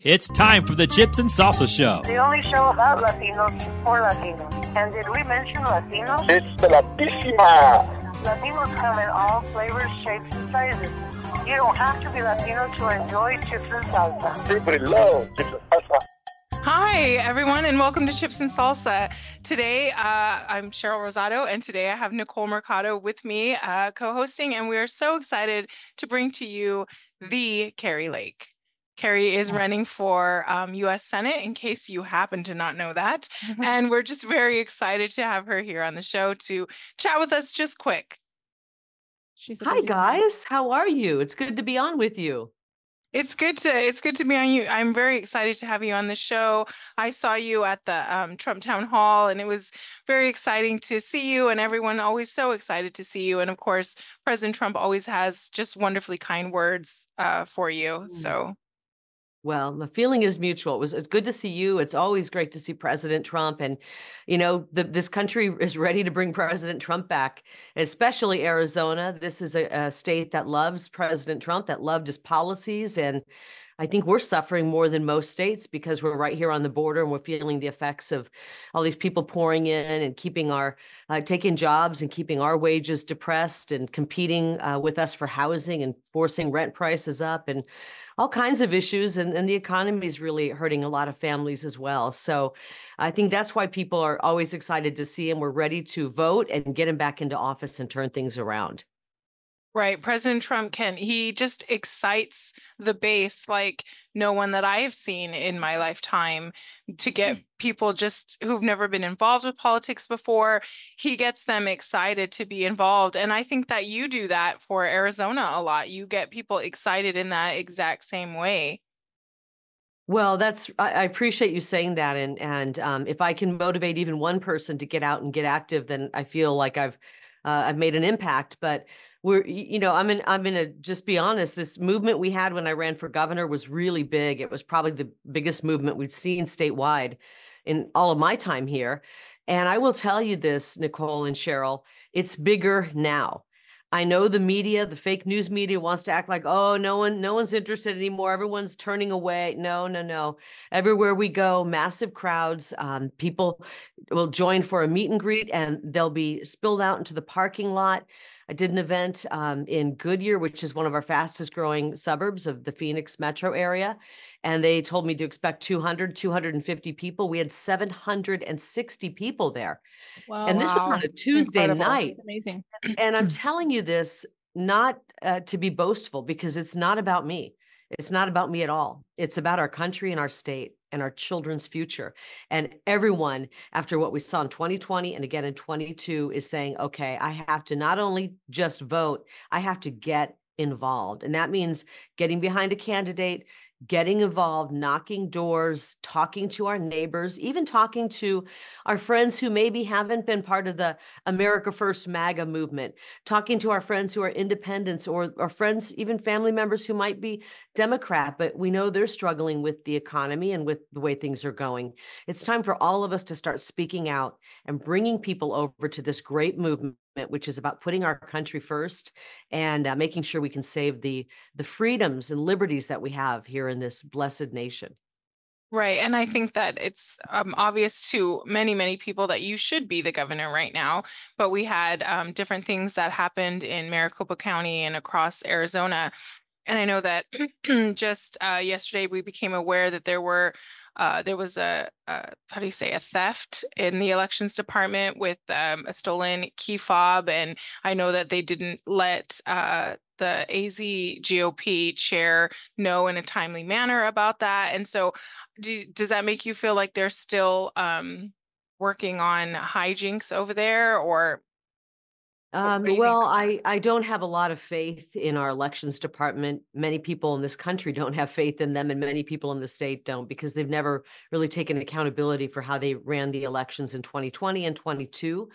It's time for the Chips and Salsa Show. The only show about Latinos for Latinos. And did we mention Latinos? It's the Latísima. Latinos come in all flavors, shapes, and sizes. You don't have to be Latino to enjoy chips and salsa. Everybody loves chips and salsa. Hi, everyone, and welcome to Chips and Salsa. Today, I'm Cheryl Rosado, and today I have Nicole Mercado with me co-hosting, and we are so excited to bring to you the Kari Lake. Kari is running for U.S. Senate, in case you happen to not know that. And we're just very excited to have her here on the show to chat with us just quick. Hi, guys. How are you? It's good to be on with you. It's good to be on you. I'm very excited to have you on the show. I saw you at the Trump Town Hall, and it was very exciting to see you, and everyone always so excited to see you. And of course, President Trump always has just wonderfully kind words for you. So. Well, the feeling is mutual. It's good to see you. It's always great to see President Trump. And, you know, this country is ready to bring President Trump back, especially Arizona. This is a state that loves President Trump, that loved his policies. And I think we're suffering more than most states because we're right here on the border and we're feeling the effects of all these people pouring in and keeping taking jobs and keeping our wages depressed and competing with us for housing and forcing rent prices up and all kinds of issues. And the economy is really hurting a lot of families as well. So I think that's why people are always excited to see him. We're ready to vote and get him back into office and turn things around. Right. President Trump he just excites the base like no one that I have seen in my lifetime to get people just who've never been involved with politics before. He gets them excited to be involved. And I think that you do that for Arizona a lot. You get people excited in that exact same way. Well, I appreciate you saying that. And if I can motivate even one person to get out and get active, then I feel like I've made an impact. But I'm gonna just be honest. This movement we had when I ran for governor was really big. It was probably the biggest movement we've seen statewide in all of my time here. And I will tell you this, Nicole and Cheryl, it's bigger now. I know the media, the fake news media wants to act like, oh, no one's interested anymore. Everyone's turning away. No. Everywhere we go, massive crowds. People will join for a meet and greet and they'll be spilled out into the parking lot. I did an event in Goodyear, which is one of our fastest growing suburbs of the Phoenix metro area. And they told me to expect 250 people. We had 760 people there. Wow, and this was on a Tuesday night. That's amazing. And I'm telling you this not to be boastful, because it's not about me. It's not about me at all. It's about our country and our state and our children's future. And everyone, after what we saw in 2020 and again in 22, is saying, okay, I have to not only just vote, I have to get involved. And that means getting behind a candidate, getting involved, knocking doors, talking to our neighbors, even talking to our friends who maybe haven't been part of the America First MAGA movement, talking to our friends who are independents or friends, even family members who might be Democrat, but we know they're struggling with the economy and with the way things are going. It's time for all of us to start speaking out and bringing people over to this great movement, which is about putting our country first and making sure we can save the freedoms and liberties that we have here in this blessed nation. Right. And I think that it's obvious to many, many people that you should be the governor right now. But we had different things that happened in Maricopa County and across Arizona. And I know that just yesterday we became aware that there was a theft in the elections department with a stolen key fob. And I know that they didn't let the AZ GOP chair know in a timely manner about that. And so does that make you feel like they're still working on hijinks over there, or? Well, I don't have a lot of faith in our elections department. Many people in this country don't have faith in them, and many people in the state don't, because they've never really taken accountability for how they ran the elections in 2020 and 22.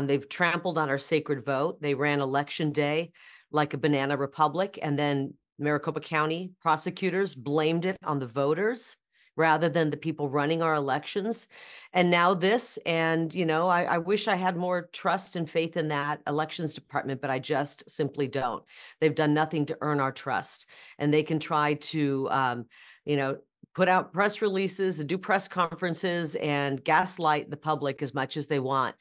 They've trampled on our sacred vote. They ran election day like a banana republic, and then Maricopa County prosecutors blamed it on the voters rather than the people running our elections. And now this, and, you know, I wish I had more trust and faith in that elections department, but I just simply don't. They've done nothing to earn our trust, and they can try to, put out press releases and do press conferences and gaslight the public as much as they want.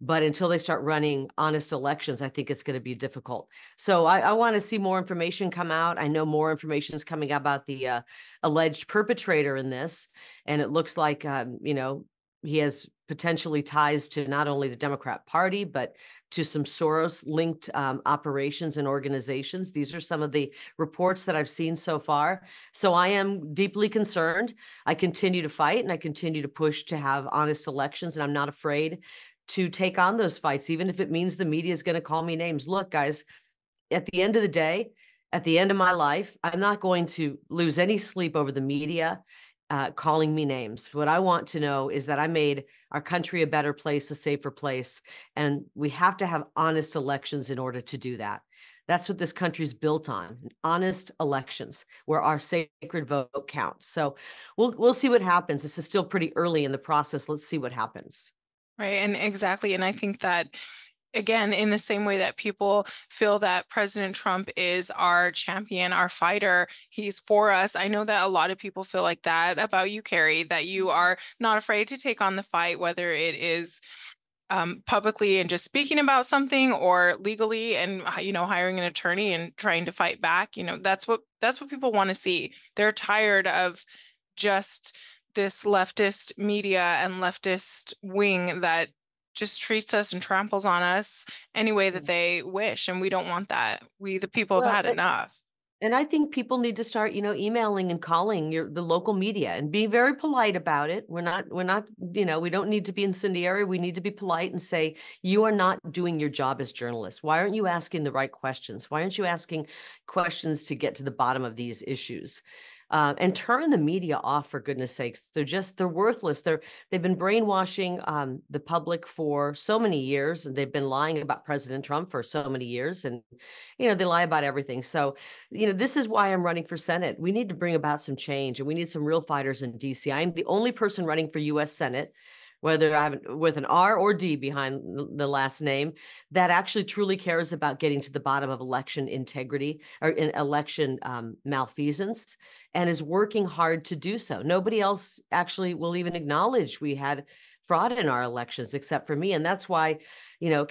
But until they start running honest elections, I think it's going to be difficult. So I want to see more information come out. I know more information is coming out about the alleged perpetrator in this. And it looks like, he has potentially ties to not only the Democrat Party, but to some Soros-linked operations and organizations. These are some of the reports that I've seen so far. So I am deeply concerned. I continue to fight and I continue to push to have honest elections, and I'm not afraid to take on those fights, even if it means the media is going to call me names. Look, guys, at the end of the day, at the end of my life, I'm not going to lose any sleep over the media calling me names. What I want to know is that I made our country a better place, a safer place, and we have to have honest elections in order to do that. That's what this country's built on: honest elections where our sacred vote counts. So we'll see what happens. This is still pretty early in the process. Let's see what happens. Right. And exactly. And I think that, again, in the same way that people feel that President Trump is our champion, our fighter, he's for us. I know that a lot of people feel like that about you, Kari, that you are not afraid to take on the fight, whether it is publicly and just speaking about something, or legally and, hiring an attorney and trying to fight back. That's what people want to see. They're tired of just this leftist media and leftist wing that just treats us and tramples on us any way that they wish. And we don't want that. We, the people, have had enough. And I think people need to start, emailing and calling the local media and be very polite about it. We're not, we don't need to be incendiary. We need to be polite and say, you are not doing your job as journalists. Why aren't you asking the right questions? Why aren't you asking questions to get to the bottom of these issues? And turn the media off, for goodness sakes. They're worthless. They've been brainwashing the public for so many years, and they've been lying about President Trump for so many years, and they lie about everything. So this is why I'm running for Senate. We need to bring about some change, and we need some real fighters in DC. I'm the only person running for U.S. Senate, whether I have with an R or D behind the last name, that actually truly cares about getting to the bottom of election integrity or in election malfeasance, and is working hard to do so. Nobody else actually will even acknowledge we had fraud in our elections except for me. And that's why,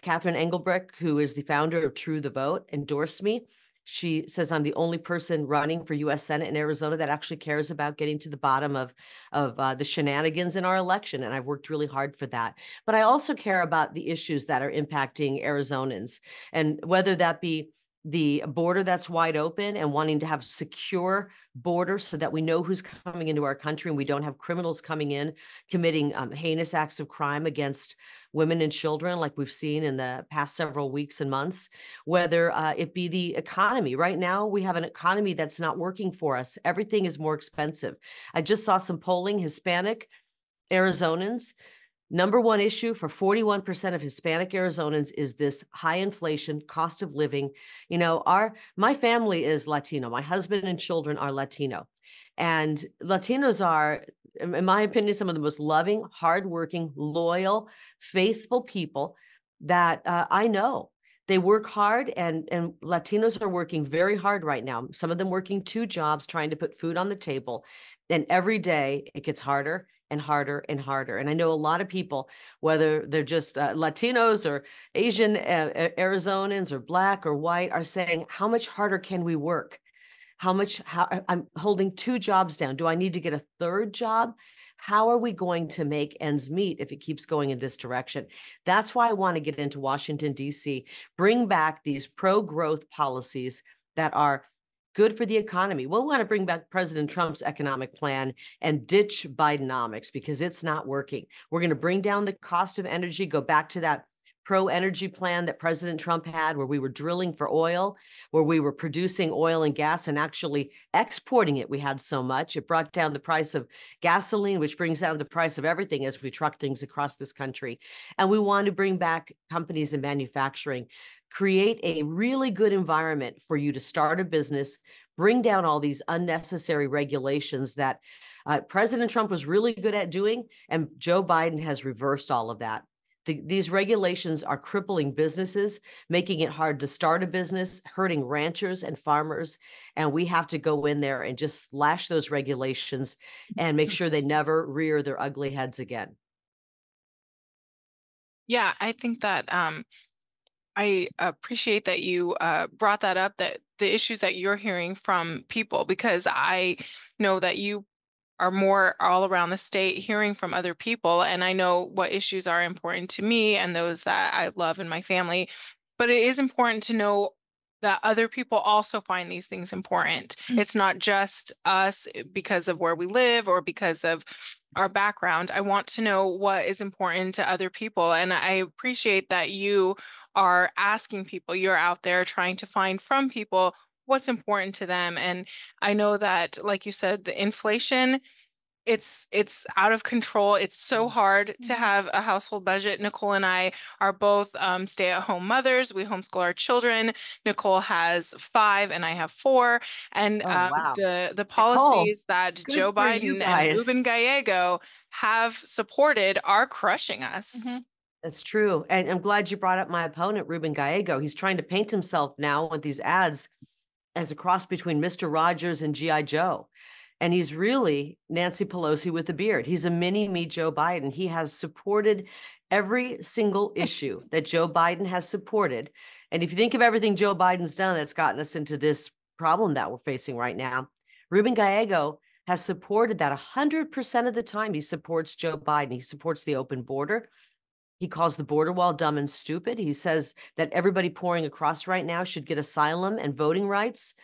Catherine Engelbrecht, who is the founder of True the Vote, endorsed me. She says I'm the only person running for U.S. Senate in Arizona that actually cares about getting to the bottom of the shenanigans in our election. And I've worked really hard for that. But I also care about the issues that are impacting Arizonans, and whether that be the border that's wide open and wanting to have secure borders so that we know who's coming into our country and we don't have criminals coming in committing heinous acts of crime against women and children like we've seen in the past several weeks and months, whether it be the economy. Right now, we have an economy that's not working for us. Everything is more expensive. I just saw some polling. Hispanic Arizonans, number one issue for 41% of Hispanic Arizonans is this high inflation, cost of living. My family is Latino. My husband and children are Latino. And Latinos are, in my opinion, some of the most loving, hardworking, loyal, faithful people that I know. They work hard, and Latinos are working very hard right now. Some of them working 2 jobs, trying to put food on the table. And every day it gets harder and harder and harder. And I know a lot of people, whether they're just Latinos or Asian Arizonans or Black or white, are saying, how much harder can we work? How I'm holding 2 jobs down. Do I need to get a 3rd job? How are we going to make ends meet if it keeps going in this direction? That's why I want to get into Washington, D.C., bring back these pro-growth policies that are good for the economy. We want to bring back President Trump's economic plan and ditch Bidenomics because it's not working. We're going to bring down the cost of energy, go back to that pro-energy plan that President Trump had, where we were drilling for oil, where we were producing oil and gas and actually exporting it. We had so much. It brought down the price of gasoline, which brings down the price of everything as we truck things across this country. And we want to bring back companies in manufacturing, create a really good environment for you to start a business, bring down all these unnecessary regulations that President Trump was really good at doing, and Joe Biden has reversed all of that. These regulations are crippling businesses, making it hard to start a business, hurting ranchers and farmers. And we have to go in there and just slash those regulations and make sure they never rear their ugly heads again. Yeah, I think that I appreciate that you brought that up, that the issues that you're hearing from people, because I know that you are more all around the state hearing from other people. And I know what issues are important to me and those that I love in my family. But it is important to know that other people also find these things important. It's not just us because of where we live or because of our background. I want to know what is important to other people. And I appreciate that you are asking people, you're out there trying to find from people what's important to them. And I know that, like you said, the inflation, it's out of control. It's so hard to have a household budget. Nicole and I are both stay-at-home mothers. We homeschool our children. Nicole has 5 and I have 4. And Oh, wow. the Nicole, policies that good Joe for you Biden and guys. Ruben Gallego have supported are crushing us. That's true. And I'm glad you brought up my opponent, Ruben Gallego. He's trying to paint himself now with these ads as a cross between Mr. Rogers and G.I. Joe. And he's really Nancy Pelosi with a beard. He's a mini me Joe Biden. He has supported every single issue that Joe Biden has supported. And if you think of everything Joe Biden's done that's gotten us into this problem that we're facing right now, Ruben Gallego has supported that 100% of the time. He supports Joe Biden. He supports the open border. He calls the border wall dumb and stupid. He says that everybody pouring across right now should get asylum and voting rights.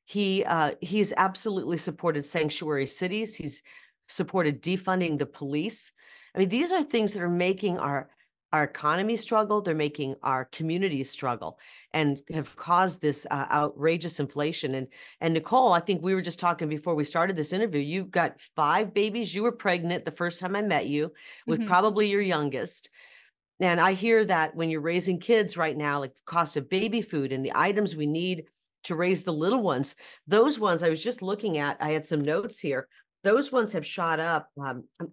He's absolutely supported sanctuary cities. He's supported defunding the police. I mean, these are things that are making our economy struggle. They're making our communities struggle and have caused this outrageous inflation. And Nicole, I think we were just talking before we started this interview. You've got 5 babies. You were pregnant the first time I met you, with probably your youngest. And I hear that when you're raising kids right now, like the cost of baby food and the items we need to raise the little ones, those ones I was just looking at, I had some notes here. Those ones have shot up.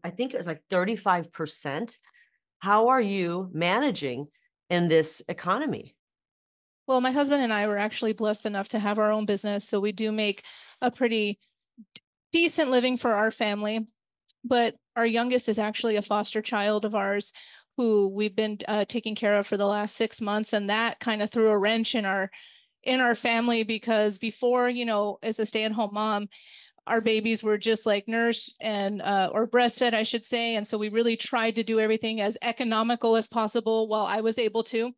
I think it was like 35%. How are you managing in this economy? Well, my husband and I were actually blessed enough to have our own business, so we do make a pretty decent living for our family. But our youngest is actually a foster child of ours who we've been taking care of for the last 6 months, and that kind of threw a wrench in our family, because before, as a stay-at-home mom, our babies were just like nursed and or breastfed, I should say. And so we really tried to do everything as economical as possible while I was able to.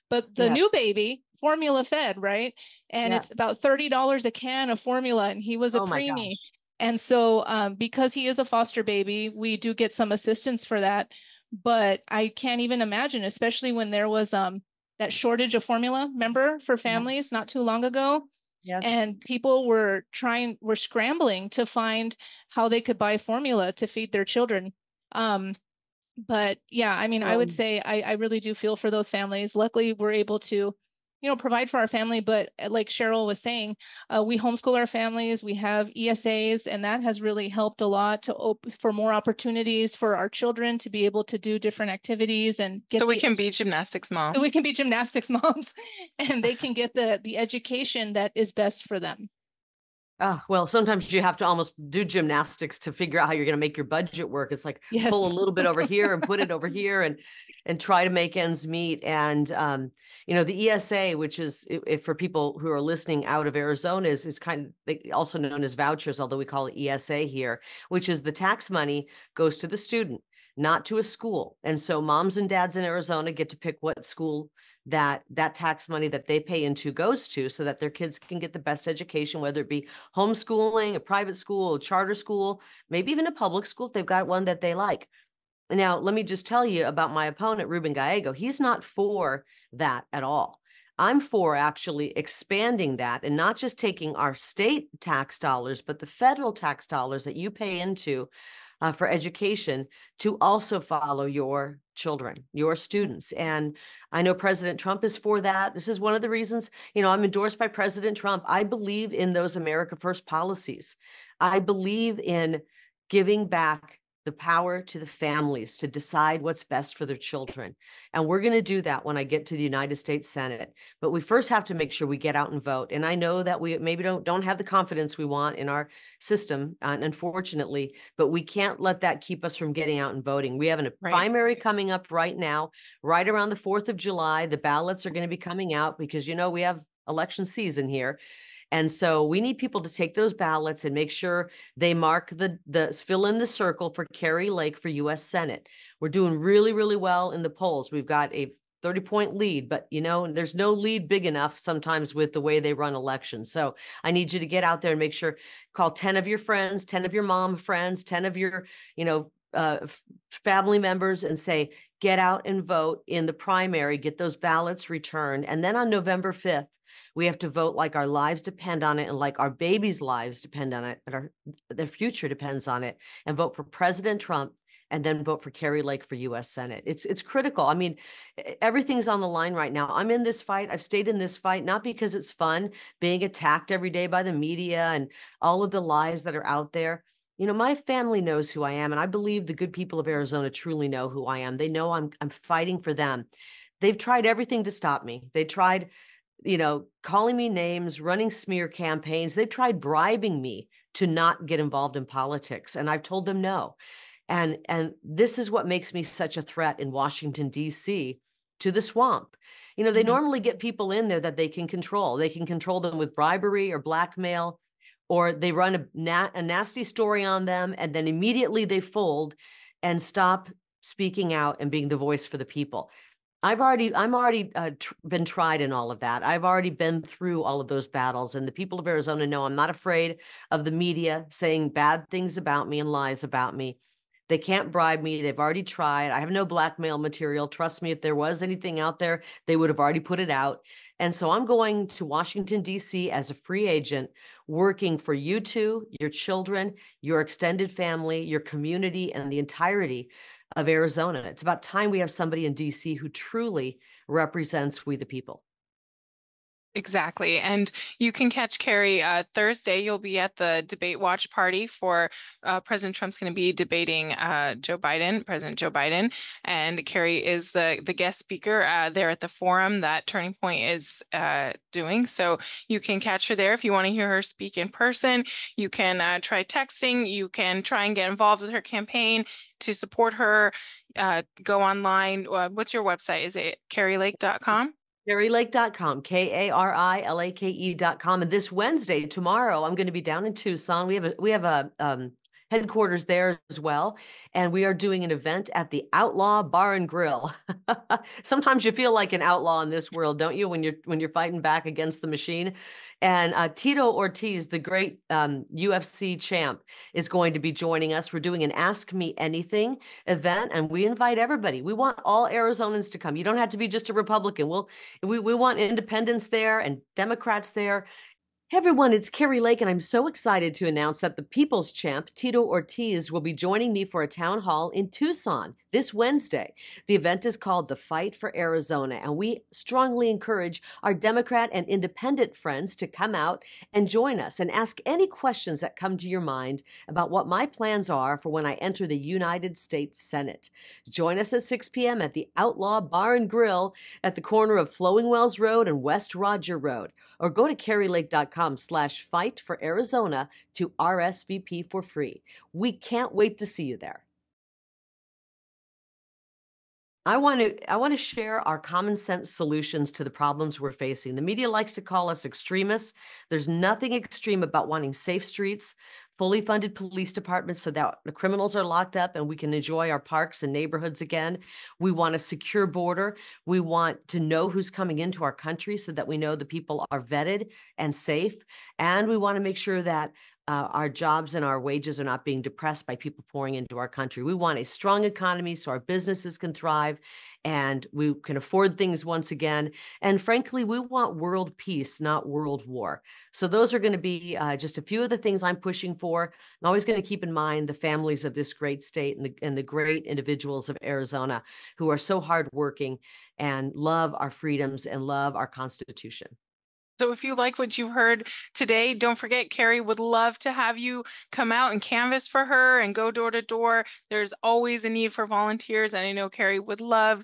But the new baby, formula fed, right? And it's about $30 a can of formula, and he was a preemie. And so because he is a foster baby, we do get some assistance for that. But I can't even imagine, especially when there was that shortage of formula, remember, for families not too long ago. Yes. And people were scrambling to find how they could buy formula to feed their children. But yeah, I mean, I would say I really do feel for those families. Luckily, we're able to, provide for our family. But like Cheryl was saying, we homeschool our families. We have ESAs, and that has really helped a lot for more opportunities for our children to be able to do different activities and get. So we can be gymnastics moms. So we can be gymnastics moms, and they can get the education that is best for them. Well, sometimes you have to almost do gymnastics to figure out how you're going to make your budget work. It's like pull a little bit over here and put it over here and try to make ends meet. And, the ESA, which is, if for people who are listening out of Arizona, is kind of also known as vouchers, although we call it ESA here, which is the tax money goes to the student, not to a school. And so moms and dads in Arizona get to pick what school that tax money that they pay into goes to, so that their kids can get the best education, whether it be homeschooling, a private school, a charter school, maybe even a public school if they've got one that they like. Now, let me just tell you about my opponent, Ruben Gallego. He's not for that at all. I'm for actually expanding that and not just taking our state tax dollars, but the federal tax dollars that you pay into for education to also follow your children, your students. And I know President Trump is for that. This is one of the reasons, I'm endorsed by President Trump. I believe in those America First policies. I believe in giving back the power to the families to decide what's best for their children. And we're going to do that when I get to the United States Senate. But we first have to make sure we get out and vote. And I know that we maybe don't have the confidence we want in our system, unfortunately, but we can't let that keep us from getting out and voting. We have a primary coming up right now, right around the 4th of July. The ballots are going to be coming out because, we have election season here. And so we need people to take those ballots and make sure they mark fill in the circle for Kari Lake for U.S. Senate. We're doing really, really well in the polls. We've got a 30-point lead, but there's no lead big enough sometimes with the way they run elections. So I need you to get out there and make sure, call 10 of your friends, 10 of your mom friends, 10 of your, family members and say, get out and vote in the primary, get those ballots returned. And then on November 5th, we have to vote like our lives depend on it and like our babies' lives depend on it, and their future depends on it, and vote for President Trump and then vote for Kari Lake for U.S. Senate. It's critical. I mean, everything's on the line right now. I'm in this fight. I've stayed in this fight, not because it's fun being attacked every day by the media and all of the lies that are out there. My family knows who I am, and I believe the good people of Arizona truly know who I am. They know I'm fighting for them. They've tried everything to stop me. They tried calling me names, running smear campaigns. They've tried bribing me to not get involved in politics. And I've told them no. And this is what makes me such a threat in Washington, D.C. to the swamp. They normally get people in there that they can control. They can control them with bribery or blackmail, or they run a nasty story on them, and then immediately they fold and stop speaking out and being the voice for the people. I'm already been tried in all of that. I've already been through all of those battles, and the people of Arizona know I'm not afraid of the media saying bad things about me and lies about me. They can't bribe me. They've already tried. I have no blackmail material. Trust me, if there was anything out there, they would have already put it out. And so I'm going to Washington, D.C. as a free agent, working for you two, your children, your extended family, your community, and the entirety of Arizona. It's about time we have somebody in DC who truly represents we the people. Exactly. And you can catch Kari Thursday. You'll be at the debate watch party for President Trump's going to be debating President Joe Biden. And Kari is the guest speaker there at the forum that Turning Point is doing. So you can catch her there if you want to hear her speak in person. You can try texting. You can try and get involved with her campaign to support her. Go online. What's your website? Is it karilake.com? KariLake.com, KARILAKE.com. And this Wednesday, tomorrow, I'm going to be down in Tucson. We have a headquarters there as well. And we are doing an event at the Outlaw Bar and Grill. Sometimes you feel like an outlaw in this world, don't you, when you're fighting back against the machine? And Tito Ortiz, the great UFC champ, is going to be joining us. We're doing an Ask Me Anything event, and we invite everybody. We want all Arizonans to come. You don't have to be just a Republican. We want independents there and Democrats there. Hey everyone, it's Kari Lake, and I'm so excited to announce that the People's Champ, Tito Ortiz, will be joining me for a town hall in Tucson this Wednesday. The event is called The Fight for Arizona, and we strongly encourage our Democrat and independent friends to come out and join us and ask any questions that come to your mind about what my plans are for when I enter the United States Senate. Join us at 6 p.m. at the Outlaw Bar and Grill at the corner of Flowing Wells Road and West Roger Road, or go to KariLake.com/fight for Arizona to RSVP for free. We can't wait to see you there. I want to share our common sense solutions to the problems we're facing. The media likes to call us extremists. There's nothing extreme about wanting safe streets, fully funded police departments so that the criminals are locked up and we can enjoy our parks and neighborhoods again. We want a secure border. We want to know who's coming into our country so that we know the people are vetted and safe. And we want to make sure that our jobs and our wages are not being depressed by people pouring into our country. We want a strong economy so our businesses can thrive and we can afford things once again. And frankly, we want world peace, not world war. So those are going to be just a few of the things I'm pushing for. I'm always going to keep in mind the families of this great state and the great individuals of Arizona who are so hardworking and love our freedoms and love our Constitution. So if you like what you heard today, don't forget, Kari would love to have you come out and canvas for her and go door to door. There's always a need for volunteers. And I know Kari would love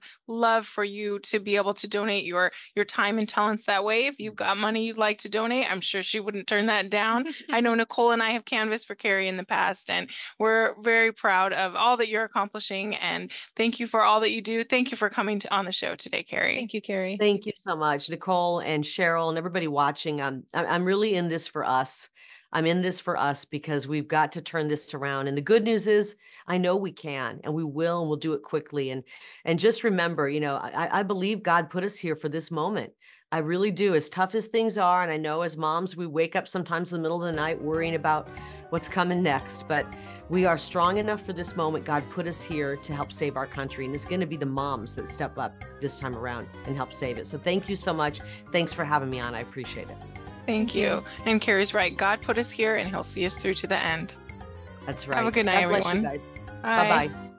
for you to be able to donate your time and talents that way. If you've got money you'd like to donate, I'm sure she wouldn't turn that down. I know Nicole and I have canvassed for Kari in the past, and we're very proud of all that you're accomplishing. And thank you for all that you do. Thank you for coming on the show today, Kari. Thank you, Kari. Thank you so much, Nicole and Cheryl and everybody watching. I'm really in this for us. I'm in this for us because we've got to turn this around. And the good news is, I know we can, and we will, and we'll do it quickly. And just remember, you know, I believe God put us here for this moment. I really do. As tough as things are, and I know as moms, we wake up sometimes in the middle of the night worrying about what's coming next, but we are strong enough for this moment. God put us here to help save our country, and it's going to be the moms that step up this time around and help save it. So thank you so much. Thanks for having me on. I appreciate it. Thank you. And Kari's right. God put us here, and he'll see us through to the end. That's right. Have a good night, God bless everyone. you guys. Bye. Bye-bye.